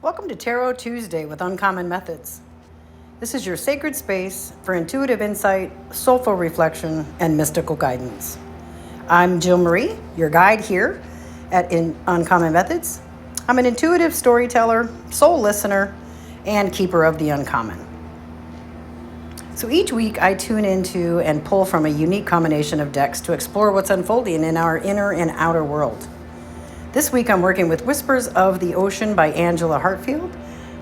Welcome to Tarot Tuesday with Uncommon Methods. This is your sacred space for intuitive insight, soulful reflection, and mystical guidance. I'm Jill Marie, your guide here at Uncommon Methods. I'm an intuitive storyteller, soul listener, and keeper of the uncommon. So each week I tune into and pull from a unique combination of decks to explore what's unfolding in our inner and outer world. This week I'm working with Whispers of the Ocean by Angela Hartfield,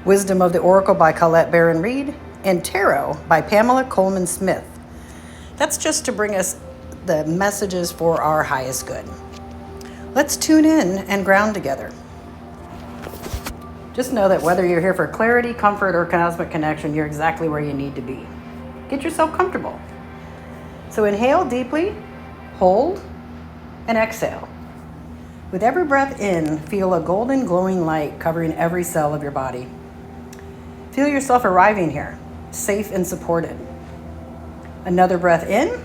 Wisdom of the Oracle by Colette Baron Reed, and Tarot by Pamela Coleman Smith. That's just to bring us the messages for our highest good. Let's tune in and ground together. Just know that whether you're here for clarity, comfort, or cosmic connection, you're exactly where you need to be. Get yourself comfortable. So inhale deeply, hold, and exhale. With every breath in, feel a golden glowing light covering every cell of your body. Feel yourself arriving here, safe and supported. Another breath in,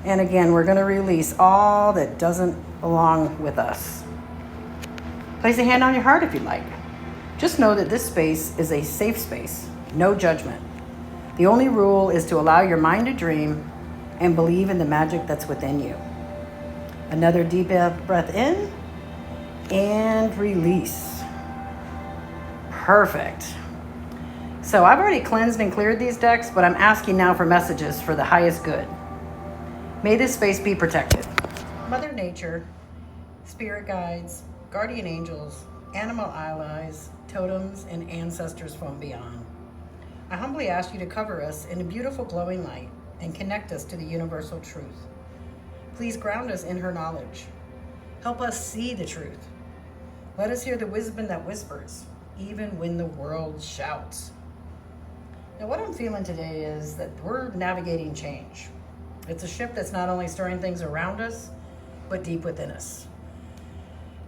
and again, we're going to release all that doesn't belong with us. Place a hand on your heart if you'd like. Just know that this space is a safe space, no judgment. The only rule is to allow your mind to dream and believe in the magic that's within you. Another deep breath in and release. Perfect. So I've already cleansed and cleared these decks, but I'm asking now for messages for the highest good. May this space be protected. Mother Nature, spirit guides, guardian angels, animal allies, totems, and ancestors from beyond. I humbly ask you to cover us in a beautiful glowing light and connect us to the universal truth. Please ground us in her knowledge. Help us see the truth. Let us hear the wisdom that whispers, even when the world shouts. Now, what I'm feeling today is that we're navigating change. It's a ship that's not only stirring things around us, but deep within us.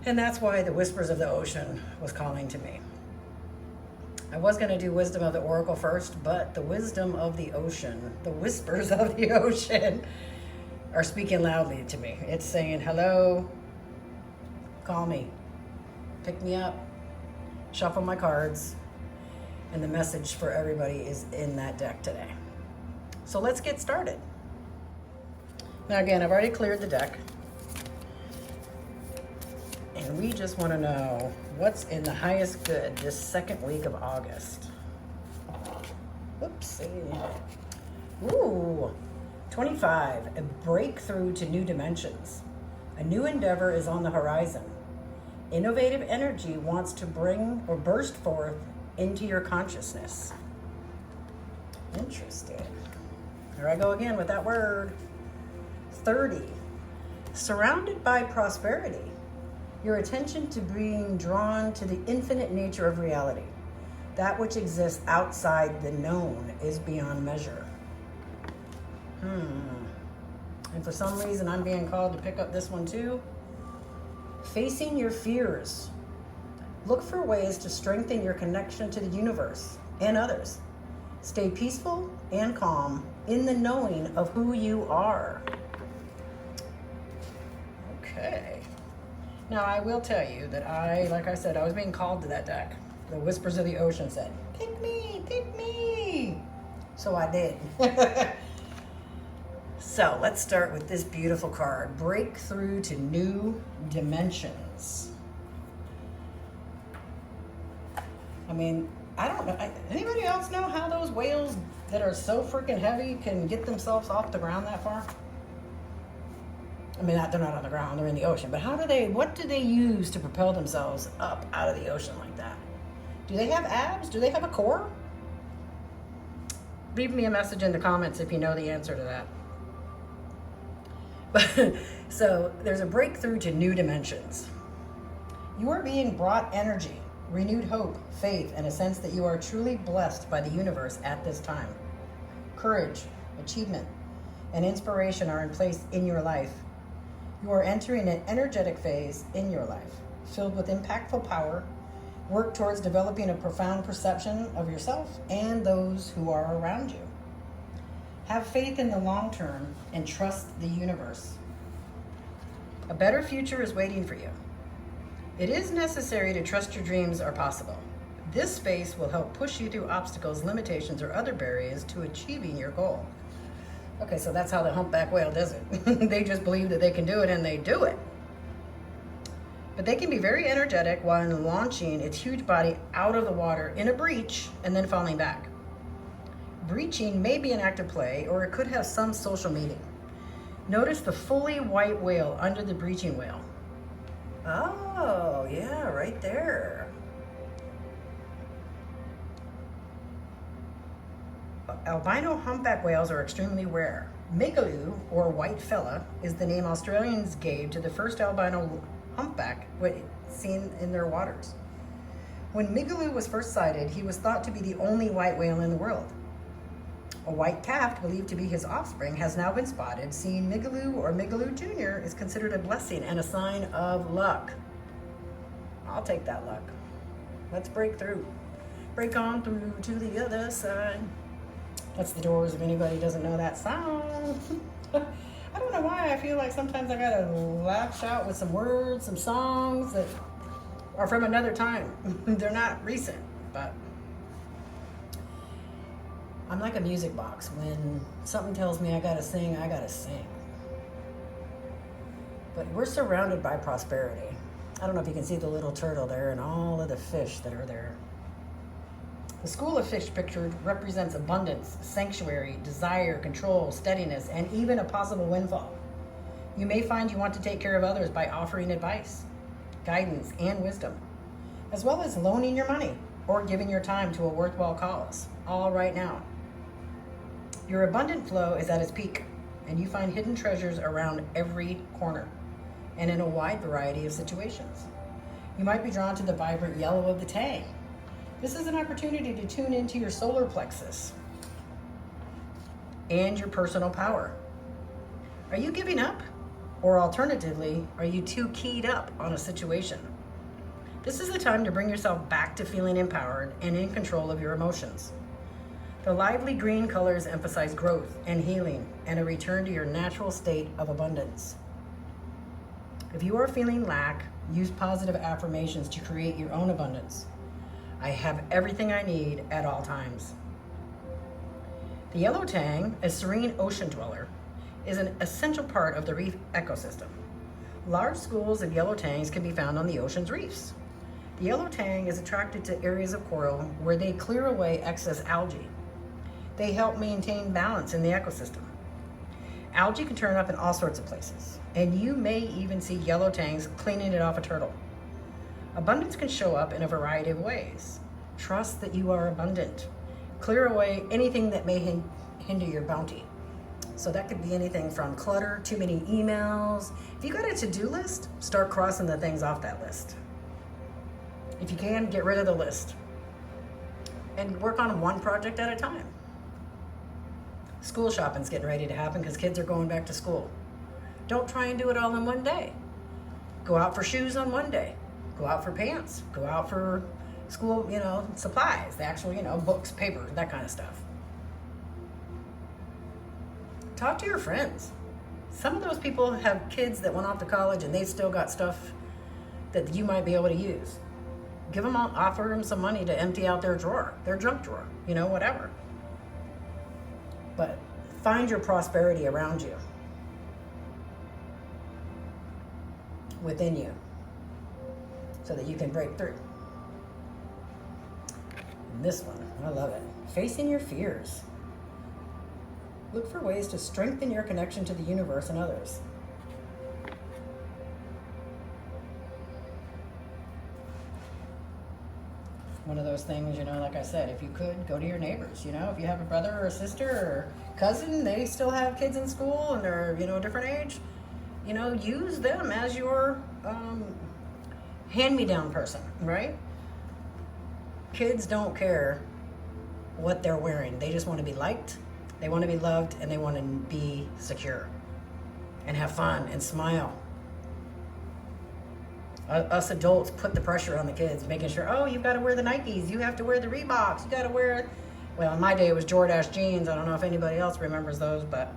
And that's why the Whispers of the Ocean was calling to me. I was going to do Wisdom of the Oracle first, but the Wisdom of the Ocean, the Whispers of the Ocean, are speaking loudly to me. It's saying, hello, call me, pick me up, shuffle my cards, and the message for everybody is in that deck today. So let's get started. Now again, I've already cleared the deck, and we just want to know what's in the highest good this second week of August. Oopsie. Ooh. 25, a breakthrough to new dimensions. A new endeavor is on the horizon. Innovative energy wants to bring or burst forth into your consciousness. Interesting. Here I go again with that word. 30, surrounded by prosperity. Your attention to being drawn to the infinite nature of reality. That which exists outside the known is beyond measure. And for some reason, I'm being called to pick up this one too. Facing your fears. Look for ways to strengthen your connection to the universe and others. Stay peaceful and calm in the knowing of who you are. Okay. Now, I will tell you that like I said, I was being called to that deck. The Whispers of the Ocean said, pick me, pick me. So I did. So let's start with this beautiful card, Breakthrough to New Dimensions. I mean, I don't know. Anybody else know how those whales that are so freaking heavy can get themselves off the ground that far? I mean, they're not on the ground, they're in the ocean. But what do they use to propel themselves up out of the ocean like that? Do they have abs? Do they have a core? Leave me a message in the comments if you know the answer to that. So there's a breakthrough to new dimensions. You are being brought energy, renewed hope, faith, and a sense that you are truly blessed by the universe at this time. Courage, achievement, and inspiration are in place in your life. You are entering an energetic phase in your life, filled with impactful power. Work towards developing a profound perception of yourself and those who are around you. Have faith in the long term and trust the universe. A better future is waiting for you. It is necessary to trust your dreams are possible. This space will help push you through obstacles, limitations, or other barriers to achieving your goal. Okay, so that's how the humpback whale does it. They just believe that they can do it and they do it. But they can be very energetic while launching its huge body out of the water in a breach and then falling back. Breaching may be an act of play, or it could have some social meaning. Notice the fully white whale under the breaching whale. Oh, yeah, right there. Albino humpback whales are extremely rare. Migaloo, or white fella, is the name Australians gave to the first albino humpback seen in their waters. When Migaloo was first sighted, he was thought to be the only white whale in the world. A white calf, believed to be his offspring, has now been spotted. Seeing Migaloo or Migaloo Jr. is considered a blessing and a sign of luck. I'll take that luck. Let's break through. Break on through to the other side. That's the Doors, if anybody doesn't know that song. I don't know why I feel like sometimes I gotta lash out with some words, some songs that are from another time. They're not recent, but I'm like a music box. When something tells me I gotta sing, I gotta sing. But we're surrounded by prosperity. I don't know if you can see the little turtle there and all of the fish that are there. The school of fish pictured represents abundance, sanctuary, desire, control, steadiness, and even a possible windfall. You may find you want to take care of others by offering advice, guidance, and wisdom, as well as loaning your money or giving your time to a worthwhile cause, all right now. Your abundant flow is at its peak, and you find hidden treasures around every corner and in a wide variety of situations. You might be drawn to the vibrant yellow of the tang. This is an opportunity to tune into your solar plexus and your personal power. Are you giving up? Or alternatively, are you too keyed up on a situation? This is the time to bring yourself back to feeling empowered and in control of your emotions. The lively green colors emphasize growth and healing and a return to your natural state of abundance. If you are feeling lack, use positive affirmations to create your own abundance. I have everything I need at all times. The yellow tang, a serene ocean dweller, is an essential part of the reef ecosystem. Large schools of yellow tangs can be found on the ocean's reefs. The yellow tang is attracted to areas of coral where they clear away excess algae. They help maintain balance in the ecosystem. Algae can turn up in all sorts of places, and you may even see yellow tangs cleaning it off a turtle. Abundance can show up in a variety of ways. Trust that you are abundant. Clear away anything that may hinder your bounty. So that could be anything from clutter, too many emails. If you got a to-do list, start crossing the things off that list. If you can, get rid of the list and work on one project at a time. School shopping's getting ready to happen because kids are going back to school. Don't try and do it all in one day. Go out for shoes on one day. Go out for pants. Go out for school, supplies, the actual, books, papers, that kind of stuff. Talk to your friends. Some of those people have kids that went off to college and they've still got stuff that you might be able to use. Offer them some money to empty out their drawer, their junk drawer, whatever. But find your prosperity around you, within you, so that you can break through. And this one, I love it. Facing your fears. Look for ways to strengthen your connection to the universe and others. One of those things, like I said, if you could, go to your neighbors. If you have a brother or a sister or cousin, they still have kids in school and they're, a different age, use them as your hand-me-down person, right? Kids don't care what they're wearing. They just want to be liked, they want to be loved, and they want to be secure and have fun and smile. Us adults put the pressure on the kids, making sure, you've got to wear the Nikes, you have to wear the Reeboks, you got to wear, well, in my day it was Jordache jeans. I don't know if anybody else remembers those, but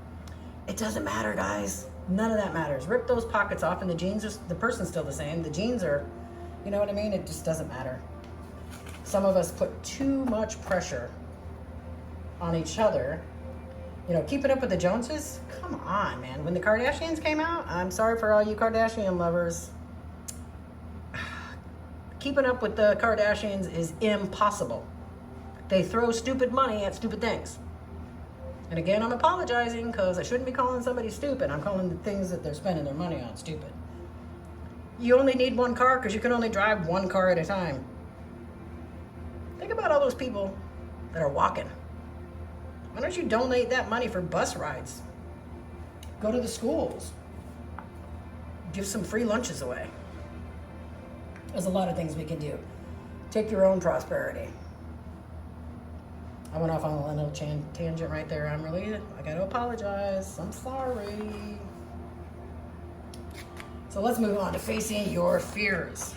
it doesn't matter, guys. None of that matters. Rip those pockets off and the jeans, the person's still the same. The jeans are, You know what I mean? It just doesn't matter. Some of us put too much pressure on each other. You know, keeping up with the Joneses? Come on, man. When the Kardashians came out, I'm sorry for all you Kardashian lovers. Keeping up with the Kardashians is impossible. They throw stupid money at stupid things. And again, I'm apologizing because I shouldn't be calling somebody stupid. I'm calling the things that they're spending their money on stupid. You only need one car because you can only drive one car at a time. Think about all those people that are walking. Why don't you donate that money for bus rides? Go to the schools. Give some free lunches away. There's a lot of things we can do. Take your own prosperity. I went off on a little tangent right there. I gotta apologize. I'm sorry. So let's move on to facing your fears.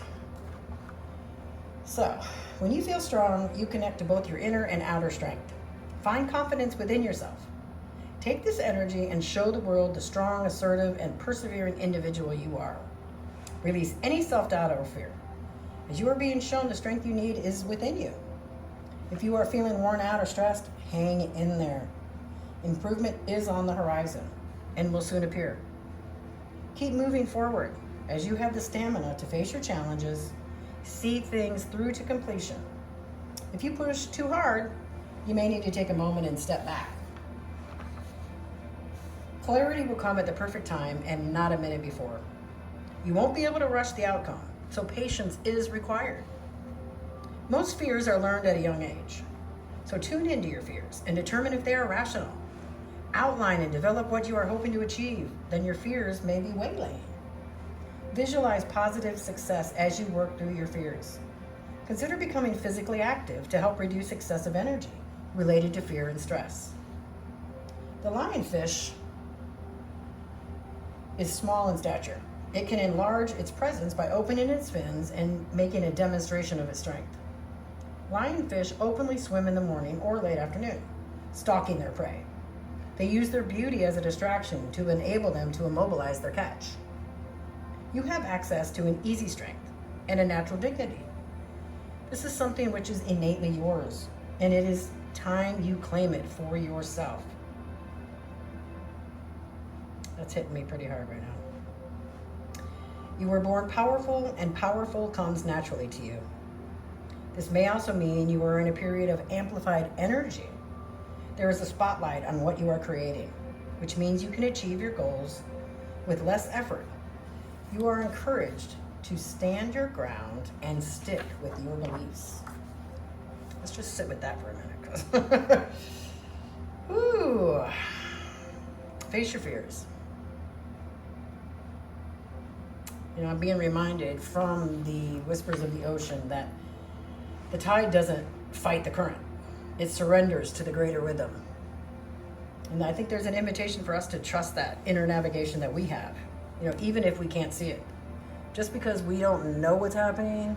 So, when you feel strong, you connect to both your inner and outer strength. Find confidence within yourself. Take this energy and show the world the strong, assertive, and persevering individual you are. Release any self-doubt or fear. As you are being shown, the strength you need is within you. If you are feeling worn out or stressed, hang in there. Improvement is on the horizon and will soon appear. Keep moving forward as you have the stamina to face your challenges, see things through to completion. If you push too hard, you may need to take a moment and step back. Clarity will come at the perfect time and not a minute before. You won't be able to rush the outcome, so patience is required. Most fears are learned at a young age, so tune into your fears and determine if they are rational. Outline and develop what you are hoping to achieve, then your fears may be waylaying. Visualize positive success as you work through your fears. Consider becoming physically active to help reduce excessive energy related to fear and stress. The lionfish is small in stature. It can enlarge its presence by opening its fins and making a demonstration of its strength. Lionfish openly swim in the morning or late afternoon, stalking their prey. They use their beauty as a distraction to enable them to immobilize their catch. You have access to an easy strength and a natural dignity. This is something which is innately yours, and it is time you claim it for yourself. That's hitting me pretty hard right now. You were born powerful, and powerful comes naturally to you. This may also mean you are in a period of amplified energy. There is a spotlight on what you are creating, which means you can achieve your goals with less effort. You are encouraged to stand your ground and stick with your beliefs. Let's just sit with that for a minute. Ooh. Face your fears. You know, I'm being reminded from the whispers of the ocean that the tide doesn't fight the current. It surrenders to the greater rhythm. And I think there's an invitation for us to trust that inner navigation that we have, you know, even if we can't see it. Just because we don't know what's happening,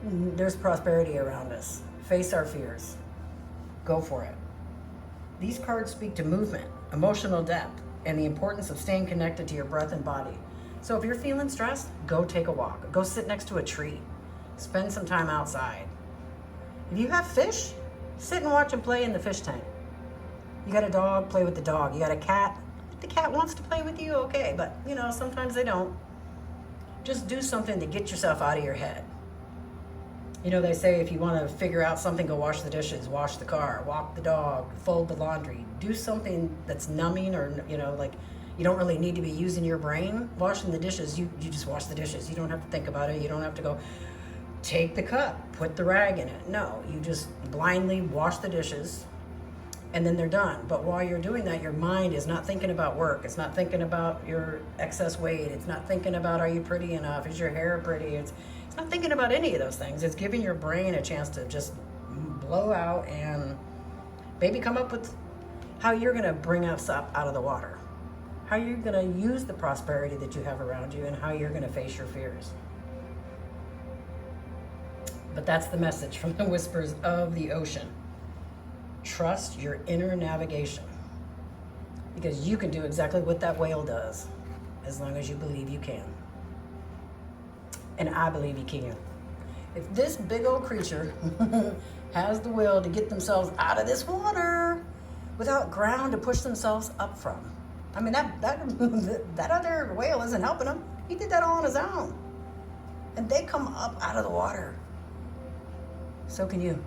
there's prosperity around us. Face our fears. Go for it. These cards speak to movement, emotional depth, and the importance of staying connected to your breath and body. So if you're feeling stressed, go take a walk. Go sit next to a tree. Spend some time outside. If you have fish, sit and watch them play in the fish tank. You got a dog, play with the dog. You got a cat, if the cat wants to play with you, okay, but you know, sometimes they don't. Just do something to get yourself out of your head. You know, they say if you want to figure out something, go wash the dishes, wash the car, walk the dog, fold the laundry. Do something that's numbing, or, you know, like you don't really need to be using your brain. Washing the dishes, you just wash the dishes. You don't have to think about it. You don't have to go take the cup, put the rag in it. No, you just blindly wash the dishes and then they're done. But while you're doing that, your mind is not thinking about work. It's not thinking about your excess weight. It's not thinking about, are you pretty enough? Is your hair pretty? It's not thinking about any of those things. It's giving your brain a chance to just blow out and maybe come up with how you're going to bring us up out of the water, how you're going to use the prosperity that you have around you, and how you're going to face your fears. But that's the message from the whispers of the ocean. Trust your inner navigation, because you can do exactly what that whale does as long as you believe you can. And I believe you can. If this big old creature has the will to get themselves out of this water without ground to push themselves up from, I mean, that other whale isn't helping him. He did that all on his own. And they come up out of the water. So can you.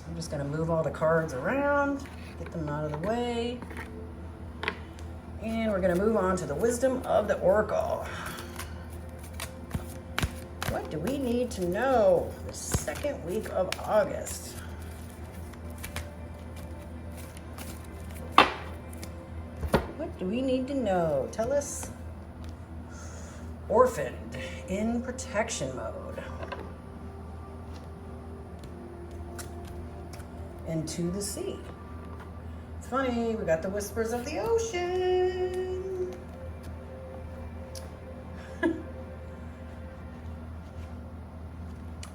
I'm just going to move all the cards around, get them out of the way. And we're going to move on to the wisdom of the oracle. What do we need to know the second week of August? What do we need to know? Tell us. Orphaned in protection mode. Into the sea. It's funny, we got the whispers of the ocean.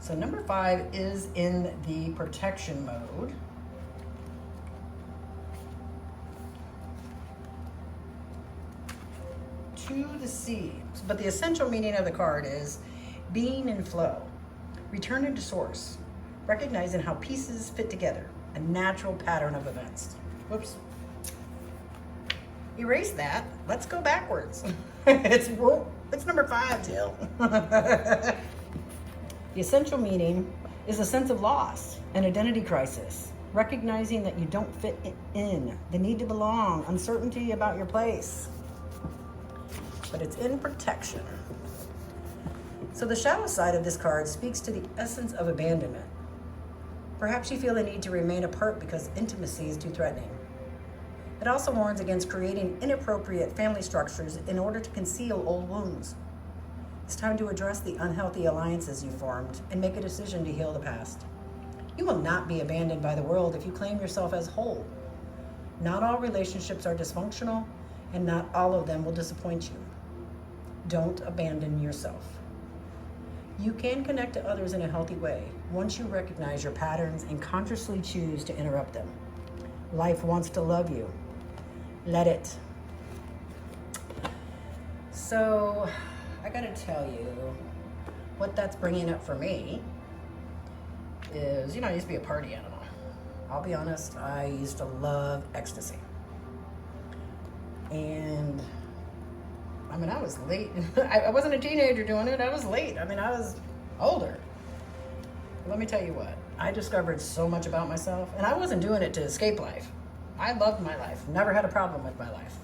So number 5 is in the protection mode. To the sea. But the essential meaning of the card is being in flow, returning to source, recognizing how pieces fit together, a natural pattern of events. Whoops. Erase that. Let's go backwards. It's number 5, Jill. The essential meaning is a sense of loss, an identity crisis, recognizing that you don't fit in, the need to belong, uncertainty about your place. But it's in protection. So the shadow side of this card speaks to the essence of abandonment. Perhaps you feel the need to remain apart because intimacy is too threatening. It also warns against creating inappropriate family structures in order to conceal old wounds. It's time to address the unhealthy alliances you formed and make a decision to heal the past. You will not be abandoned by the world if you claim yourself as whole. Not all relationships are dysfunctional, and not all of them will disappoint you. Don't abandon yourself. You can connect to others in a healthy way once you recognize your patterns and consciously choose to interrupt them. Life wants to love you. Let it. So, I gotta tell you, what that's bringing up for me is, I used to be a party animal. I'll be honest, I used to love ecstasy. And I was late. I wasn't a teenager doing it. I was late. I was older. Let me tell you what. I discovered so much about myself, and I wasn't doing it to escape life. I loved my life. Never had a problem with my life.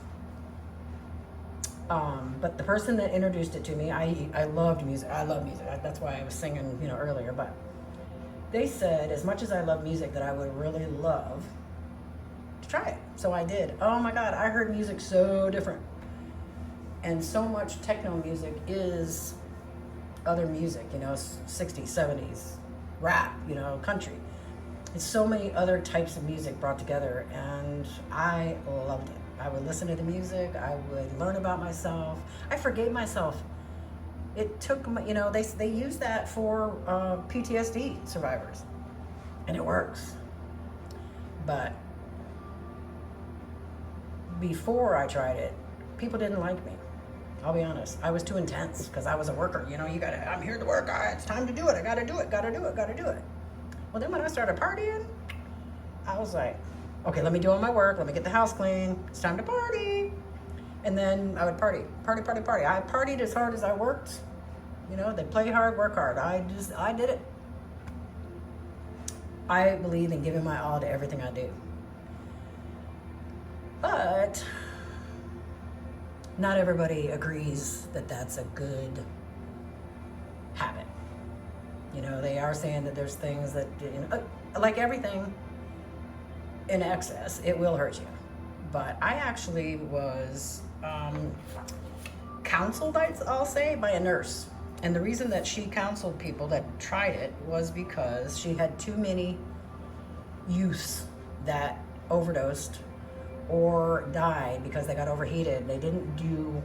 But the person that introduced it to me, I loved music. I love music. That's why I was singing, earlier. But they said, as much as I love music, that I would really love to try it. So I did. Oh my God, I heard music so different. And so much techno music is other music, 60s, 70s, rap, country. It's so many other types of music brought together, and I loved it. I would listen to the music, I would learn about myself. I forgave myself. It took, they use that for PTSD survivors, and it works. But before I tried it, people didn't like me. I'll be honest. I was too intense because I was a worker. I'm here to work. It's time to do it. I gotta do it. Well, then when I started partying, I was like, okay, let me do all my work. Let me get the house clean. It's time to party. And then I would party. I partied as hard as I worked. They play hard, work hard. I did it. I believe in giving my all to everything I do. But not everybody agrees that that's a good habit. They are saying that there's things that, like everything in excess, it will hurt you. But I actually was counseled, I'll say, by a nurse. And the reason that she counseled people that tried it was because she had too many youths that overdosed or died because they got overheated. They didn't do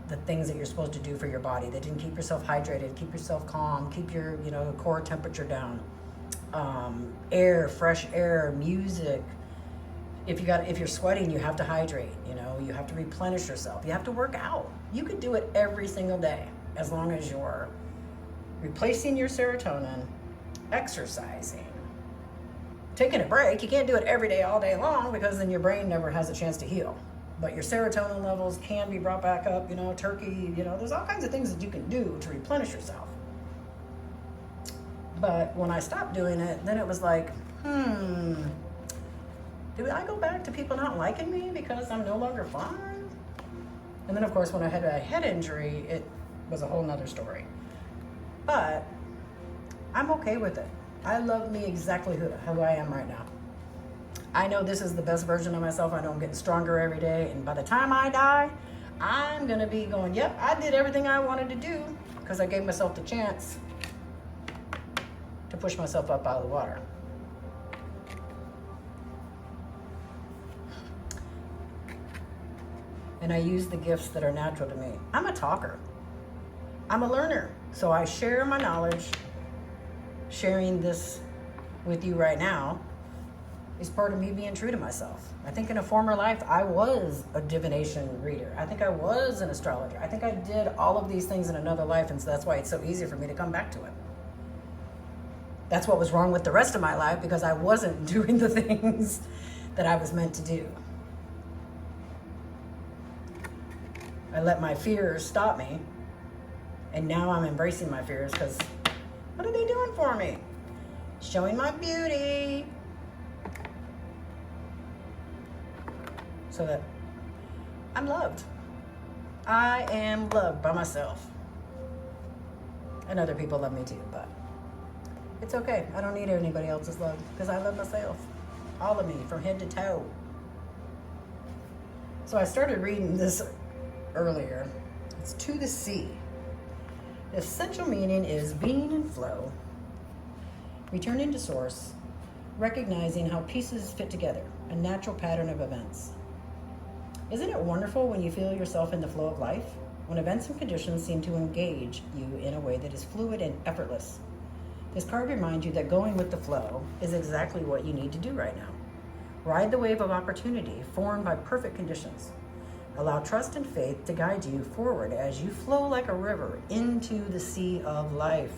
the things that you're supposed to do for your body. They didn't keep yourself hydrated, keep yourself calm, keep your core temperature down. Air, fresh air, music. If you're sweating, you have to hydrate. You have to replenish yourself. You have to work out. You could do it every single day. as long as you're replacing your serotonin, exercising, taking a break. You can't do it every day, all day long, because then your brain never has a chance to heal. But your serotonin levels can be brought back up, turkey, there's all kinds of things that you can do to replenish yourself. But when I stopped doing it, then it was like, do I go back to people not liking me because I'm no longer fun? And then, of course, when I had a head injury, it was a whole nother story. But I'm okay with it. I love me exactly who I am right now. I know this is the best version of myself. I know I'm getting stronger every day. And by the time I die, I'm going to be going, yep, I did everything I wanted to do because I gave myself the chance to push myself up out of the water. And I use the gifts that are natural to me. I'm a talker. I'm a learner. So I share my knowledge. Sharing this with you right now is part of me being true to myself. I think in a former life, I was a divination reader. I think I was an astrologer. I think I did all of these things in another life, and so that's why it's so easy for me to come back to it. That's what was wrong with the rest of my life, because I wasn't doing the things that I was meant to do. I let my fears stop me, and now I'm embracing my fears because what are they doing for me? Showing my beauty. So that I'm loved. I am loved by myself. And other people love me too, but it's okay. I don't need anybody else's love because I love myself. All of me, from head to toe. So I started reading this earlier. It's To the Sea. The essential meaning is being in flow, returning to source, recognizing how pieces fit together, a natural pattern of events. Isn't it wonderful when you feel yourself in the flow of life? When events and conditions seem to engage you in a way that is fluid and effortless. This card reminds you that going with the flow is exactly what you need to do right now. Ride the wave of opportunity formed by perfect conditions. Allow trust and faith to guide you forward as you flow like a river into the sea of life.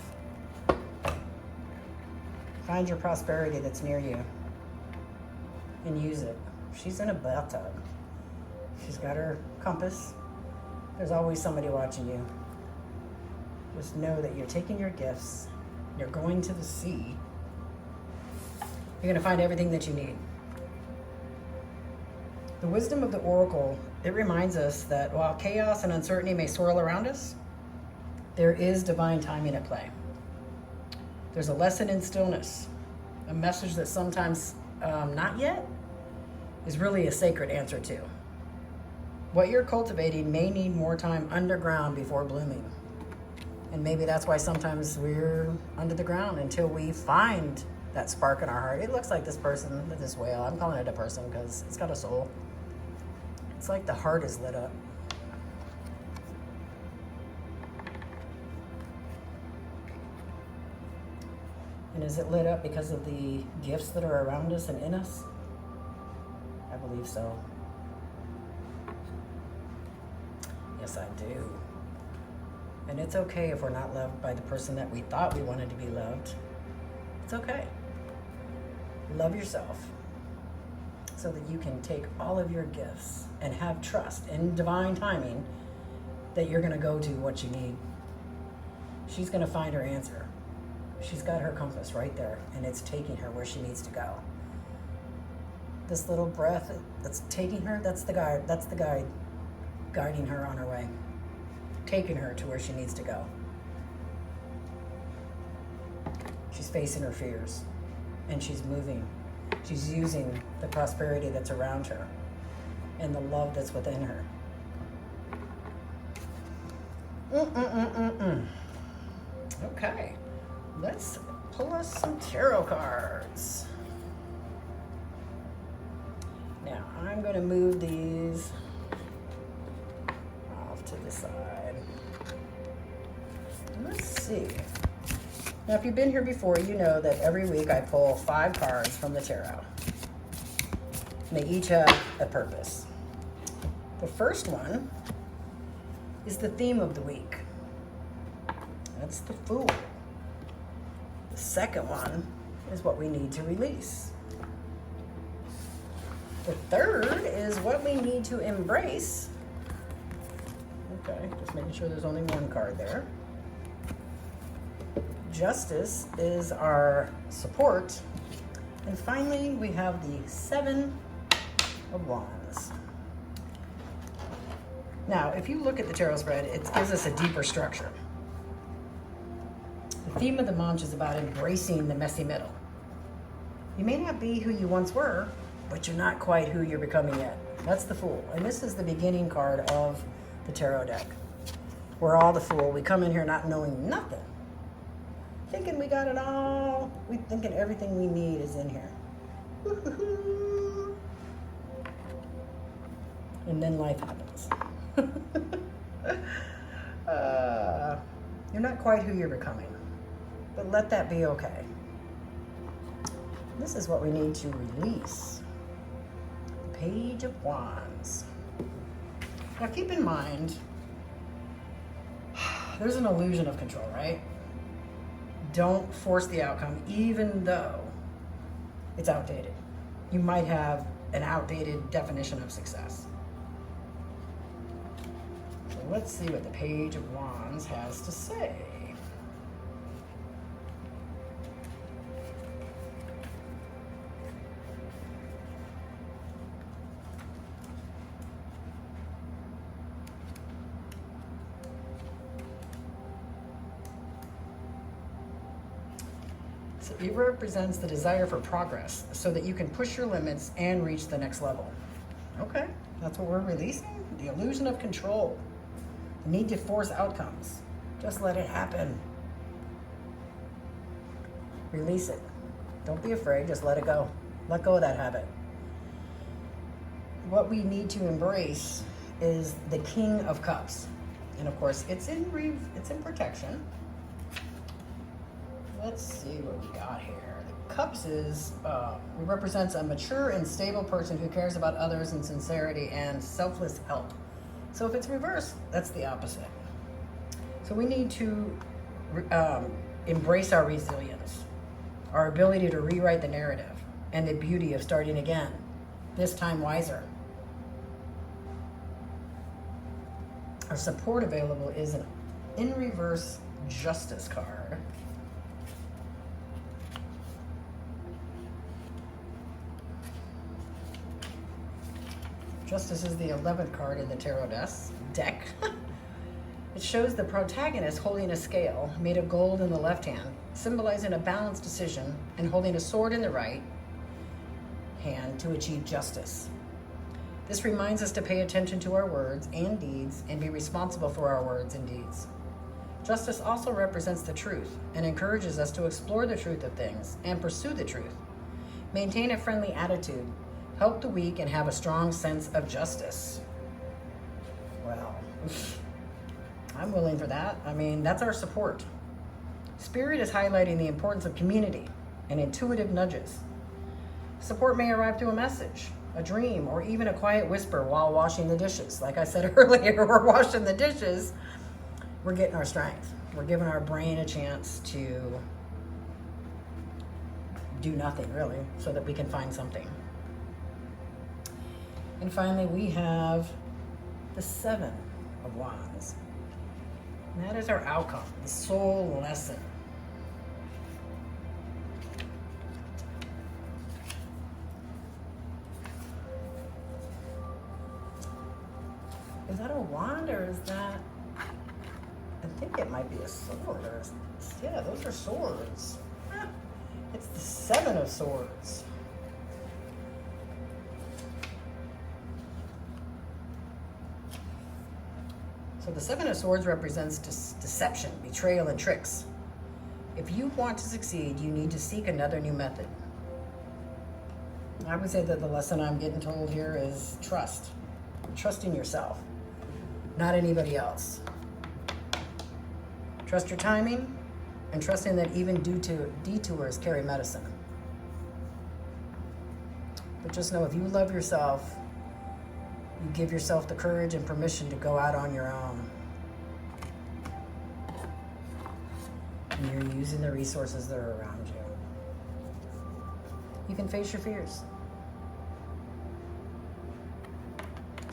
Find your prosperity that's near you and use it. She's in a bathtub. She's got her compass. There's always somebody watching you. Just know that you're taking your gifts. You're going to the sea. You're going to find everything that you need. The wisdom of the oracle, it reminds us that while chaos and uncertainty may swirl around us, there is divine timing at play. There's a lesson in stillness, a message that sometimes not yet is really a sacred answer to. What you're cultivating may need more time underground before blooming. And maybe that's why sometimes we're under the ground until we find that spark in our heart. It looks like this person, this whale, I'm calling it a person because it's got a soul. It's like the heart is lit up. And is it lit up because of the gifts that are around us and in us? I believe so. Yes, I do. And it's okay if we're not loved by the person that we thought we wanted to be loved. It's okay. Love yourself so that you can take all of your gifts and have trust in divine timing that you're going to go to what you need. She's going to find her answer. She's got her compass right there, and it's taking her where she needs to go. This little breath that's taking her, that's the guide guiding her on her way, taking her to where she needs to go. She's facing her fears, and she's moving. She's using the prosperity that's around her and the love that's within her. Okay, let's pull us some tarot cards. Now, I'm going to move these off to the side. Let's see. Now, if you've been here before, you know that every week I pull 5 cards from the tarot. And they each have a purpose. The first one is the theme of the week. That's the Fool. The second one is what we need to release. The third is what we need to embrace. Okay, just making sure there's only one card there. Justice is our support. And finally, we have the Seven of Wands. Now, if you look at the tarot spread, it gives us a deeper structure. The theme of the month is about embracing the messy middle. You may not be who you once were, but you're not quite who you're becoming yet. That's the Fool. And this is the beginning card of the tarot deck. We're all the Fool. We come in here not knowing nothing, thinking we got it all. We thinking everything we need is in here. And then life happens. You're not quite who you're becoming, but let that be okay. This is what we need to release. The Page of Wands. Now keep in mind, there's an illusion of control, right? Don't force the outcome, even though it's outdated. You might have an outdated definition of success. So let's see what the Page of Wands has to say. So it represents the desire for progress so that you can push your limits and reach the next level. Okay, that's what we're releasing. The illusion of control. The need to force outcomes. Just let it happen. Release it. Don't be afraid, just let it go. Let go of that habit. What we need to embrace is the King of Cups. And of course, it's in protection. Let's see what we got here. The Cups represents a mature and stable person who cares about others in sincerity and selfless help. So if it's reversed, that's the opposite. So we need to embrace our resilience, our ability to rewrite the narrative, and the beauty of starting again, this time wiser. Our support available is an in reverse Justice card. Justice is the 11th card in the tarot deck. It shows the protagonist holding a scale made of gold in the left hand, symbolizing a balanced decision, and holding a sword in the right hand to achieve justice. This reminds us to pay attention to our words and deeds and be responsible for our words and deeds. Justice also represents the truth and encourages us to explore the truth of things and pursue the truth. Maintain a friendly attitude, help the weak, and have a strong sense of justice. Well, I'm willing for that. I mean, that's our support. Spirit is highlighting the importance of community and intuitive nudges. Support may arrive through a message, a dream, or even a quiet whisper while washing the dishes. Like I said earlier, we're washing the dishes. We're getting our strength. We're giving our brain a chance to do nothing, really, so that we can find something. And finally, we have the Seven of Wands. And that is our outcome, the soul lesson. Is that a wand or is that, I think it might be a sword. Yeah, those are swords. It's the Seven of Swords. So the Seven of Swords represents deception, betrayal, and tricks. If you want to succeed, you need to seek another new method. I would say that the lesson I'm getting told here is trust. Trusting yourself, not anybody else. Trust your timing, and trusting that even detours carry medicine. But just know, if you love yourself, you give yourself the courage and permission to go out on your own. and you're using the resources that are around you, you can face your fears.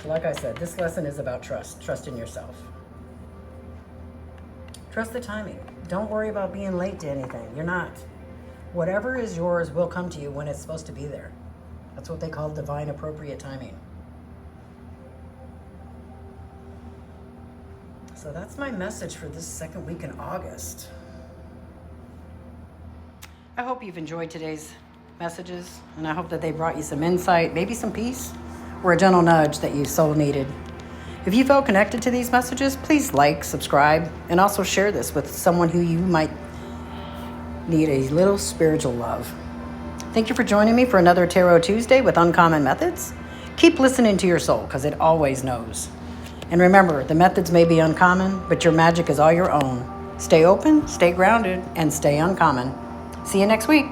So like I said, this lesson is about trust. Trust in yourself. Trust the timing. Don't worry about being late to anything. You're not. Whatever is yours will come to you when it's supposed to be there. That's what they call divine appropriate timing. So that's my message for this second week in August. I hope you've enjoyed today's messages, and I hope that they brought you some insight, maybe some peace, or a gentle nudge that you so needed. If you felt connected to these messages, please like, subscribe, and also share this with someone who you might need a little spiritual love. Thank you for joining me for another Tarot Tuesday with Uncommon Methods. Keep listening to your soul, because it always knows. And remember, the methods may be uncommon, but your magic is all your own. Stay open, stay grounded, and stay uncommon. See you next week.